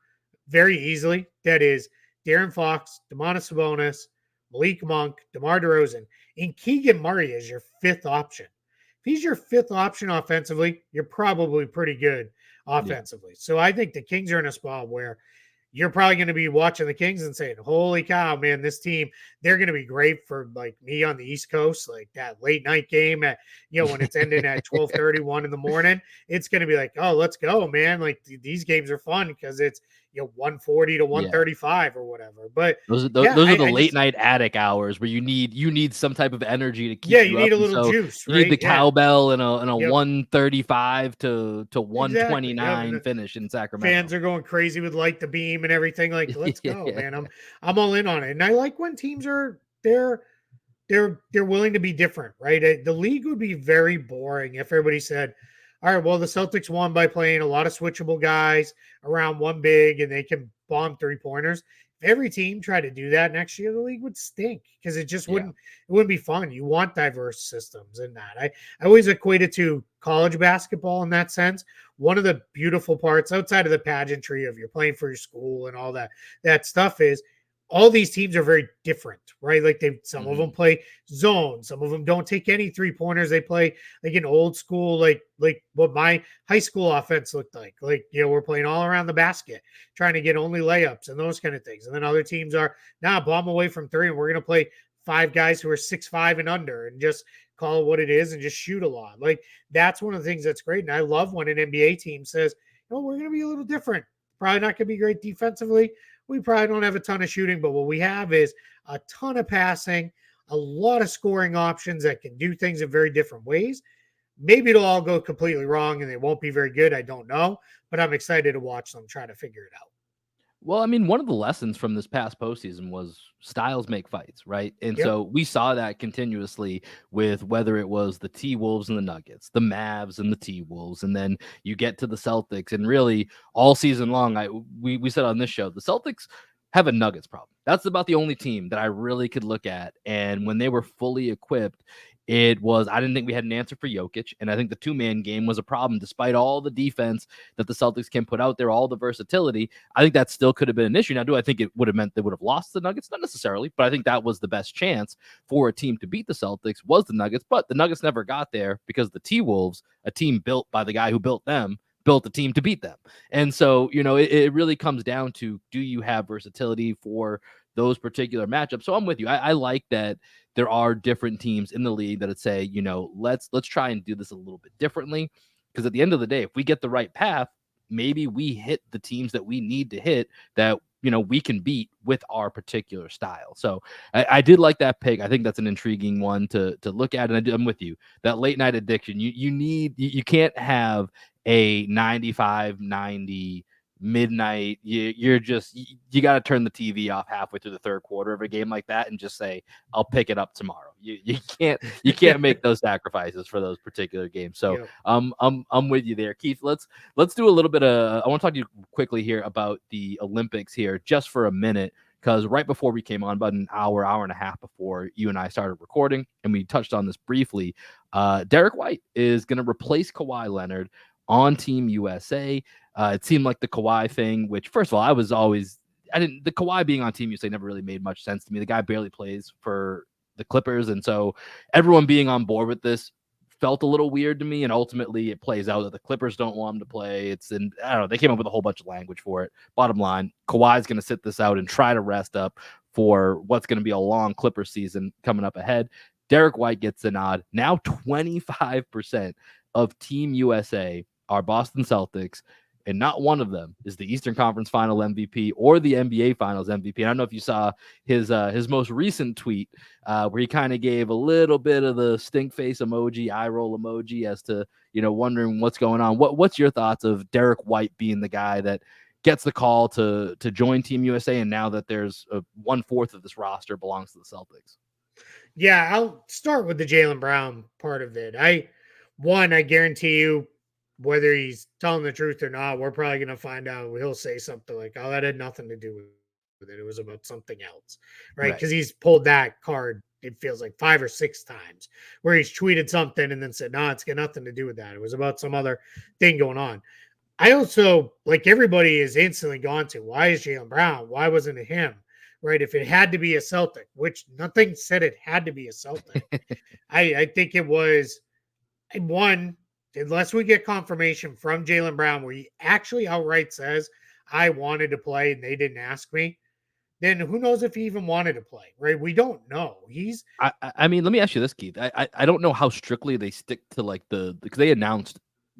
very easily that is De'Aaron Fox, Domantas Sabonis, Malik Monk, DeMar DeRozan, and Keegan Murray is your fifth option. If he's your fifth option offensively, you're probably pretty good offensively. Yeah. So I think the Kings are in a spot where you're probably going to be watching the Kings and saying, holy cow, man, this team, they're going to be great for like me on the East Coast, like that late night game at, when it's ending at 12:31 in the morning, it's going to be like, oh, let's go, man. Like these games are fun because it's, 140 to 135 or whatever. But
those are the late night attic hours where you need some type of energy to keep you
need
up.
A little juice, right?
You need the cowbell and a 135 to 129 exactly. Finish in Sacramento.
Fans are going crazy with Light the Beam and everything. Like, let's go, man. I'm all in on it. And I like when teams are they're they're willing to be different, right? The league would be very boring if everybody said, "All right, well, the Celtics won by playing a lot of switchable guys around one big, and they can bomb 3-pointers." If every team tried to do that next year, the league would stink because it just
Yeah.
wouldn't be fun. You want diverse systems in that. I always equate it to college basketball in that sense. One of the beautiful parts outside of the pageantry of you're playing for your school and all that stuff is all these teams are very different, right? Like some of them play zone, some of them don't take any 3-pointers. They play like an old school, like what my high school offense looked like. Like, we're playing all around the basket, trying to get only layups and those kind of things. And then other teams are bomb away from 3, and we're gonna play 5 guys who are 6'5" and under, and just call it what it is and just shoot a lot. Like, that's one of the things that's great. And I love when an NBA team says, we're gonna be a little different. Probably not gonna be great defensively. We probably don't have a ton of shooting, but what we have is a ton of passing, a lot of scoring options that can do things in very different ways. Maybe it'll all go completely wrong and they won't be very good. I don't know, but I'm excited to watch them try to figure it out.
Well, I mean, one of the lessons from this past postseason was styles make fights, right? And
Yep.
so we saw that continuously with whether it was the T Wolves and the Nuggets, the Mavs and the T Wolves, and then you get to the Celtics, and really all season long, we said on this show, the Celtics have a Nuggets problem. That's about the only team that I really could look at, and when they were fully equipped, I didn't think we had an answer for Jokic, and I think the two-man game was a problem despite all the defense that the Celtics can put out there, all the versatility. I think that still could have been an issue. Now, do I think it would have meant they would have lost the Nuggets? Not necessarily, but I think that was the best chance for a team to beat the Celtics was the Nuggets, but the Nuggets never got there because the T-Wolves, a team built by the guy who built them, built a team to beat them. And so, it really comes down to, do you have versatility for those particular matchups? So I'm with you. I like that there are different teams in the league that would say, let's try and do this a little bit differently. Because at the end of the day, if we get the right path, maybe we hit the teams that we need to hit that we can beat with our particular style. So I did like that pick. I think that's an intriguing one to look at. And I'm with you. That late night addiction, you can't have a 95-90 midnight. You got to turn the TV off halfway through the third quarter of a game like that and just say, I'll pick it up tomorrow. You can't make those sacrifices for those particular games. So
Yep.
I'm with you there, Keith. Let's do a little bit of, I want to talk to you quickly here about the Olympics here just for a minute, because right before we came on, about an hour and a half before you and I started recording, and we touched on this briefly, Derrick White is going to replace Kawhi Leonard on Team USA. It seemed like the Kawhi thing, which, first of all, the Kawhi being on Team USA never really made much sense to me. The guy barely plays for the Clippers. And so everyone being on board with this felt a little weird to me. And ultimately it plays out that the Clippers don't want him to play. I don't know. They came up with a whole bunch of language for it. Bottom line, Kawhi's going to sit this out and try to rest up for what's going to be a long Clipper season coming up ahead. Derrick White gets the nod. Now 25% of Team USA are Boston Celtics, and not one of them is the Eastern Conference Final MVP or the NBA Finals MVP. And I don't know if you saw his most recent tweet where he kind of gave a little bit of the stink face emoji, eye roll emoji, as to wondering what's going on. What's your thoughts of Derrick White being the guy that gets the call to join Team USA, and now that there's 1/4 of this roster belongs to the Celtics?
Yeah, I'll start with the Jaylen Brown part of it. I guarantee you, whether he's telling the truth or not, we're probably going to find out. He'll say something like, "Oh, that had nothing to do with it. It was about something else," right?
Right.
Because he's pulled that card. It feels like 5 or 6 times where he's tweeted something and then said, "No, it's got nothing to do with that. It was about some other thing going on." I also, like, everybody is instantly gone to, why is Jaylen Brown? Why wasn't it him? Right? If it had to be a Celtic, which nothing said it had to be a Celtic. I think it was one, unless we get confirmation from Jaylen Brown where he actually outright says, I wanted to play and they didn't ask me, then who knows if he even wanted to play, right? We don't know.
I mean, let me ask you this, Keith. I don't know how strictly they stick to like because they announced,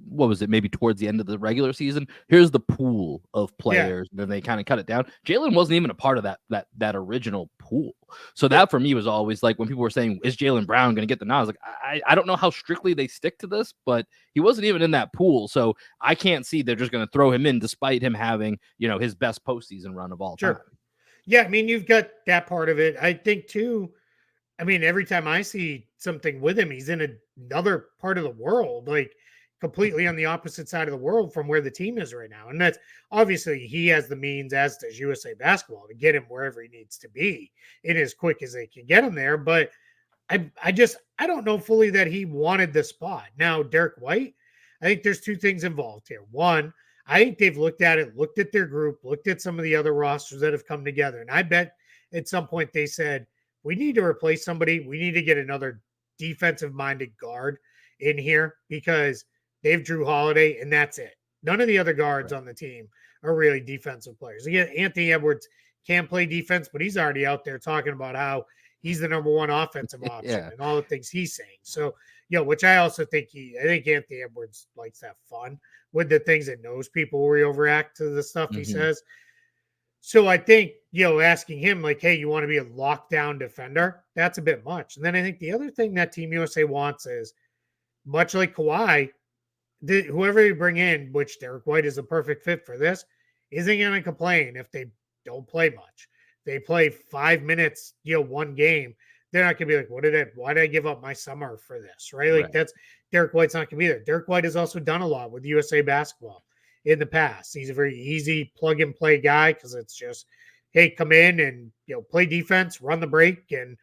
what was it, maybe towards the end of the regular season, here's the pool of
Yeah.
players, and then they kind of cut it down. Jaylen wasn't even a part of that original pool. So
Yeah.
that for me was always like, when people were saying, is Jaylen Brown going to get the nod? I was like, I don't know how strictly they stick to this, but he wasn't even in that pool. So I can't see they're just going to throw him in despite him having, his best postseason run of all time.
Sure. Yeah, I mean, you've got that part of it. I think too, I mean, every time I see something with him, he's in another part of the world, like completely on the opposite side of the world from where the team is right now. And that's obviously he has the means, as does USA Basketball, to get him wherever he needs to be in as quick as they can get him there. But I don't know fully that he wanted the spot. Now, Derrick White, I think there's two things involved here. One, I think they've looked at it, looked at their group, looked at some of the other rosters that have come together. And I bet at some point they said, we need to replace somebody. We need to get another defensive minded guard in here because they've Drew Holiday and that's it. None of the other guards
Right.
on the team are really defensive players. Again, Anthony Edwards can play defense, but he's already out there talking about how he's the number one offensive option
Yeah.
and all the things he's saying. So, which I also think I think Anthony Edwards likes to have fun with the things that knows people will overreact to the stuff he
Hmm.
says. So I think, asking him like, hey, you want to be a lockdown defender? That's a bit much. And then I think the other thing that Team USA wants is much like Kawhi, whoever you bring in, which Derrick White is a perfect fit for this, isn't going to complain if they don't play much. They play 5 minutes, one game. They're not going to be like, why did I give up my summer for this? Right. Like
Right.
that's Derrick White's not going to be there. Derrick White has also done a lot with USA Basketball in the past. He's a very easy plug and play guy because it's just, hey, come in and, play defense, run the break, and,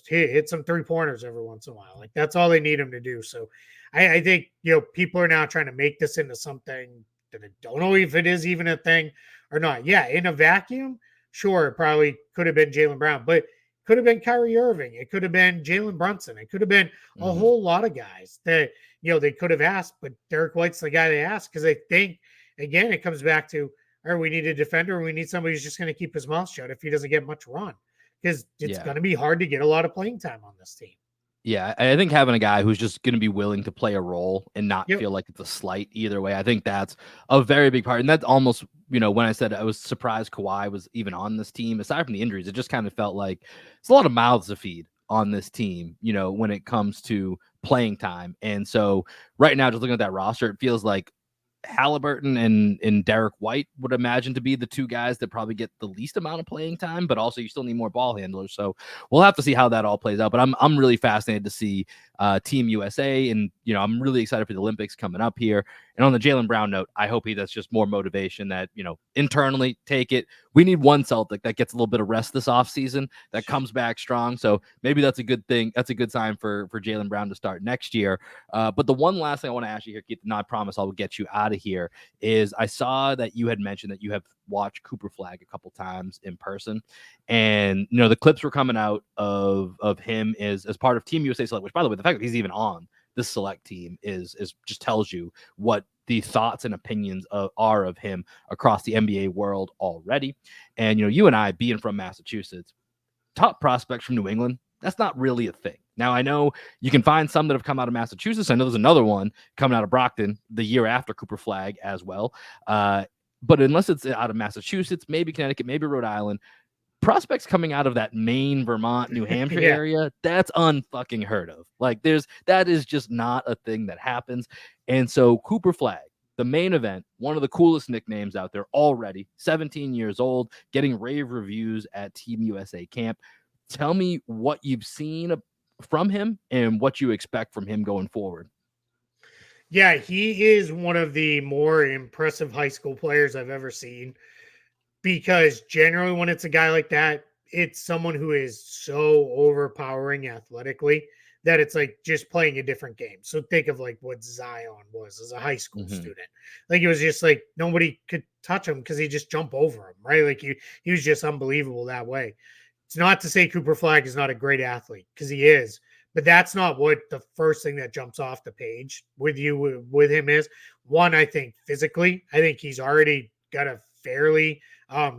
hit some 3-pointers every once in a while. Like that's all they need him to do. So I think people are now trying to make this into something that I don't know if it is even a thing or not. Yeah, in a vacuum, sure, it probably could have been Jaylen Brown, but could have been Kyrie Irving. It could have been Jalen Brunson. It could have been a
Hmm.
whole lot of guys that they could have asked, but Derrick White's the guy they asked because I think again it comes back to, all right, we need a defender. We need somebody who's just going to keep his mouth shut if he doesn't get much run because it's
Yeah.
going to be hard to get a lot of playing time on this team.
Yeah, I think having a guy who's just going to be willing to play a role and not
Yep.
feel like it's a slight either way, I think that's a very big part. And that's almost, when I said I was surprised Kawhi was even on this team, aside from the injuries, it just kind of felt like it's a lot of mouths to feed on this team, when it comes to playing time. And so right now, just looking at that roster, it feels like Halliburton and Derrick White would imagine to be the two guys that probably get the least amount of playing time, but also you still need more ball handlers. So we'll have to see how that all plays out. But I'm really fascinated to see Team USA, and I'm really excited for the Olympics coming up here. And on the Jaylen Brown note, I hope that's just more motivation that internally take it. We need one Celtic that gets a little bit of rest this offseason that comes back strong. So maybe that's a good thing. That's a good sign for Jaylen Brown to start next year. But the one last thing I want to ask you here, Keith, and I promise I will get you out of here, is I saw that you had mentioned that you have watched Cooper Flagg a couple times in person. And the clips were coming out of him as part of Team USA Select, which by the way, the fact that he's even on this select team is just tells you what the thoughts and opinions are of him across the NBA world already. And you and I being from Massachusetts, top prospects from New England, that's not really a thing. Now, I know you can find some that have come out of Massachusetts. I know there's another one coming out of Brockton the year after Cooper Flagg as well. But unless it's out of Massachusetts, maybe Connecticut, maybe Rhode Island, prospects coming out of that Maine, Vermont, New Hampshire
Yeah.
area, that's unfucking heard of. Like that is just not a thing that happens. And so Cooper Flagg, the main event, one of the coolest nicknames out there already, 17 years old, getting rave reviews at Team USA camp. Tell me what you've seen from him and what you expect from him going forward.
Yeah, he is one of the more impressive high school players I've ever seen because generally when it's a guy like that, it's someone who is so overpowering athletically that it's like just playing a different game. So think of like what Zion was as a high school
Mm-hmm.
student. Like it was just like nobody could touch him because he just jump over him, right? Like he was just unbelievable that way. It's not to say Cooper Flagg is not a great athlete because he is, but that's not what the first thing that jumps off the page with him is. One, I think physically, I think he's already got a fairly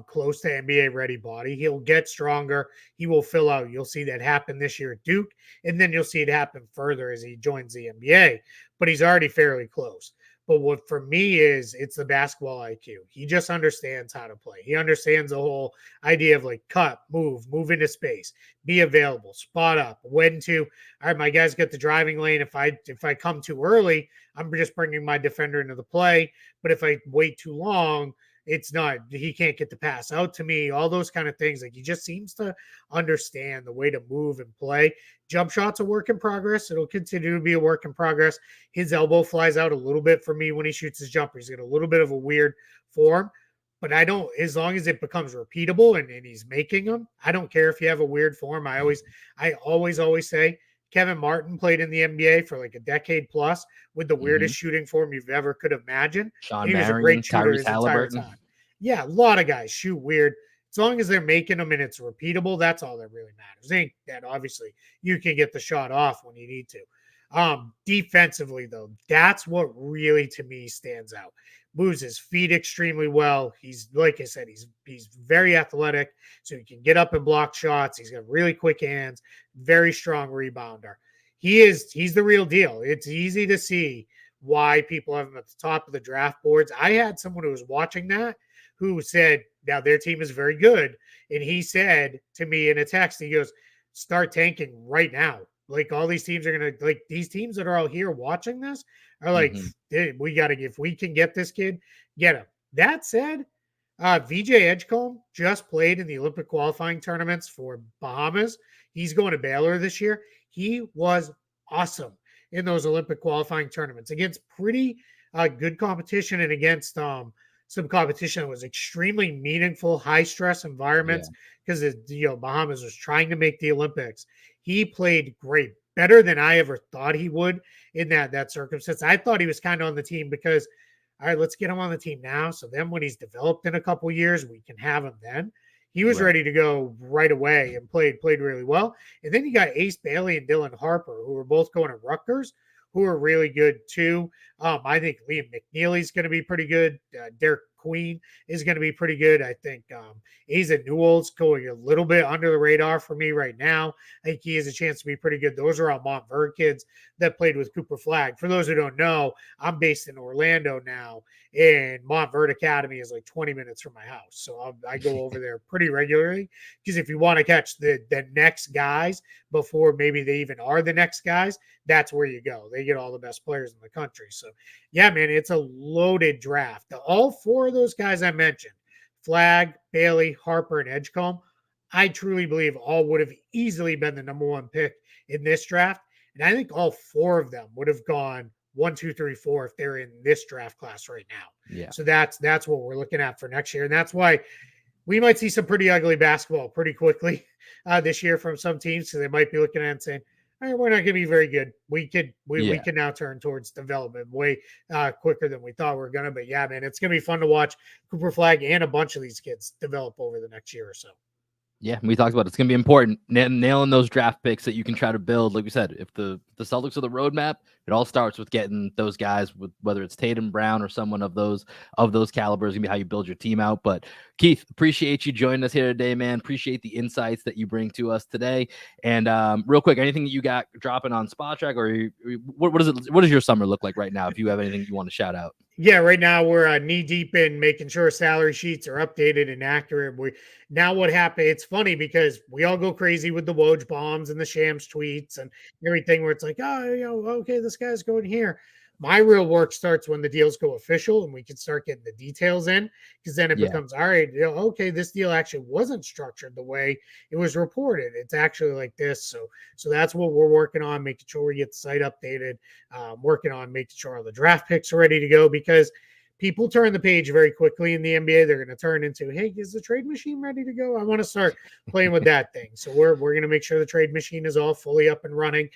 close to NBA ready body. He'll get stronger. He will fill out. You'll see that happen this year at Duke, and then you'll see it happen further as he joins the NBA. But he's already fairly close. But what for me is it's the basketball IQ. He just understands how to play. He understands the whole idea of like cut, move into space, be available, spot up, when to. All right, my guys get the driving lane. If I come too early, I'm just bringing my defender into the play. But if I wait too long, it's not, he can't get the pass out to me, all those kind of things. Like, he just seems to understand the way to move and play. Jump shot's a work in progress. It'll continue to be a work in progress. His elbow flies out a little bit for me when he shoots his jumper. He's got a little bit of a weird form, but I don't, as long as it becomes repeatable and he's making them, I don't care if you have a weird form. I always say Kevin Martin played in the NBA for like a decade plus with the weirdest shooting form you've ever could imagine.
Sean
And he was a
Marion,
great shooter
Tyrese
his entire
Halliburton.
time. Yeah, a lot of guys shoot weird. As long as they're making them and it's repeatable, that's all that really matters. Ain't that obviously you can get the shot off when you need to. Defensively, though, that's what really to me stands out. Moves his feet extremely well. He's, like I said, he's very athletic, so he can get up and block shots. He's got really quick hands, very strong rebounder. He's the real deal. It's easy to see why people have him at the top of the draft boards. I had someone who was watching that who said, now their team is very good. And he said to me in a text, he goes, start tanking right now. Like, all these teams are going to, like, these teams that are all here watching this are like, we got to, if we can get this kid, get him. That said, VJ Edgecombe just played in the Olympic qualifying tournaments for Bahamas. He's going to Baylor this year. He was awesome in those Olympic qualifying tournaments against pretty good competition and against some competition that was extremely meaningful, high stress environments because Bahamas was trying to make the Olympics. He played great, better than I ever thought he would in that circumstance. I thought he was kind of on the team because, all right, let's get him on the team now. So then when he's developed in a couple years, we can have him then. He was ready to go right away and played really well. And then you got Ace Bailey and Dylan Harper, who were both going to Rutgers, who are really good too. I think Liam McNeely's going to be pretty good. Derek Queen is going to be pretty good. I think Asa Newell's going a little bit under the radar for me right now. I think he has a chance to be pretty good. Those are all Montverde kids that played with Cooper Flagg. For those who don't know, I'm based in Orlando now, and Montverde Academy is like 20 minutes from my house. So I go over there pretty regularly because if you want to catch the next guys before maybe they even are the next guys, that's where you go. They get all the best players in the country. So, yeah, man, it's a loaded draft. All four of those guys I mentioned, Flagg, Bailey, Harper, and Edgecombe, I truly believe all would have easily been the number one pick in this draft. And I think all four of them would have gone 1, 2, 3, 4 if they're in this draft class right now.
Yeah.
So that's what we're looking at for next year. And that's why we might see some pretty ugly basketball pretty quickly this year from some teams, because they might be looking at it and saying, all right, we're not going to be very good. We can now turn towards development way quicker than we thought we were going to. But yeah, man, it's going to be fun to watch Cooper Flagg and a bunch of these kids develop over the next year or so.
Yeah, we talked about it. It's going to be important nailing those draft picks that you can try to build. Like we said, if the Celtics are the roadmap, it all starts with getting those guys, with whether it's Tatum, Brown, or someone of those calibers. Going to be how you build your team out. But Keith, appreciate you joining us here today, man. Appreciate the insights that you bring to us today. And real quick, anything that you got dropping on Spotrac, or what does your summer look like right now? If you have anything you want to shout out.
Yeah, right now we're knee deep in making sure salary sheets are updated and accurate. Now what happened? It's funny because we all go crazy with the Woj bombs and the Shams tweets and everything, where it's like, oh, okay, this guy's going here. My real work starts when the deals go official and we can start getting the details in, because then it becomes, all right, okay, this deal actually wasn't structured the way it was reported. It's actually like this. So that's what we're working on, making sure we get the site updated, working on making sure all the draft picks are ready to go, because people turn the page very quickly in the NBA. They're going to turn into, hey, is the trade machine ready to go? I want to start playing with that thing. So we're going to make sure the trade machine is all fully up and running.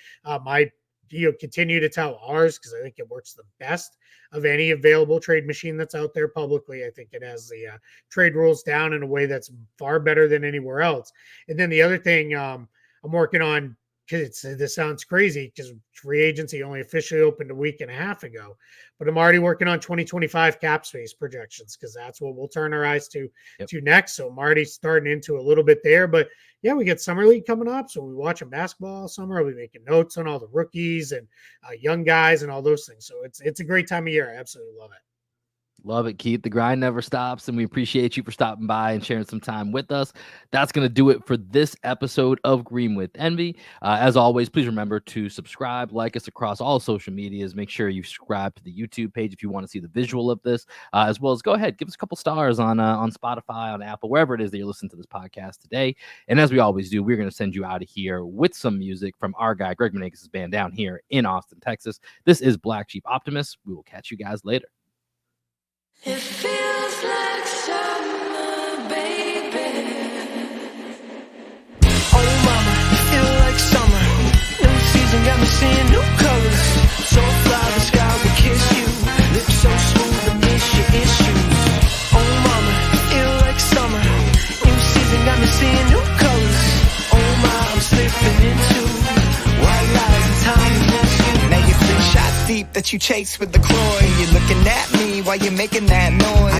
Continue to tell ours, because I think it works the best of any available trade machine that's out there publicly. I think it has the trade rules down in a way that's far better than anywhere else. And then the other thing I'm working on, because this sounds crazy because free agency only officially opened a week and a half ago, but I'm already working on 2025 cap space projections, because that's what we'll turn our eyes to next. So I'm already starting into a little bit there. But yeah, we get summer league coming up, so we're watching basketball all summer. We'll be making notes on all the rookies and young guys and all those things. So it's a great time of year. I absolutely love it.
Love it, Keith. The grind never stops, and we appreciate you for stopping by and sharing some time with us. That's going to do it for this episode of Green with Envy. As always, please remember to subscribe, like us across all social medias. Make sure you subscribe to the YouTube page if you want to see the visual of this, as well as go ahead, give us a couple stars on Spotify, on Apple, wherever it is that you're listening to this podcast today. And as we always do, we're going to send you out of here with some music from our guy, Greg Menakis' band down here in Austin, Texas. This is Black Sheep Optimists. We will catch you guys later.
It feels like summer, baby.
Oh mama, you feel like summer. New season got me seeing new colors. So fly, the sky will kiss you. Lips so smooth, I miss your issues. Oh mama, you feel like summer. New season got me seeing new colors. Oh my, I'm slipping into white lies and time to miss you.
Now you're 3 shots deep that you chase with the Croy. You're looking at me while you're making that noise.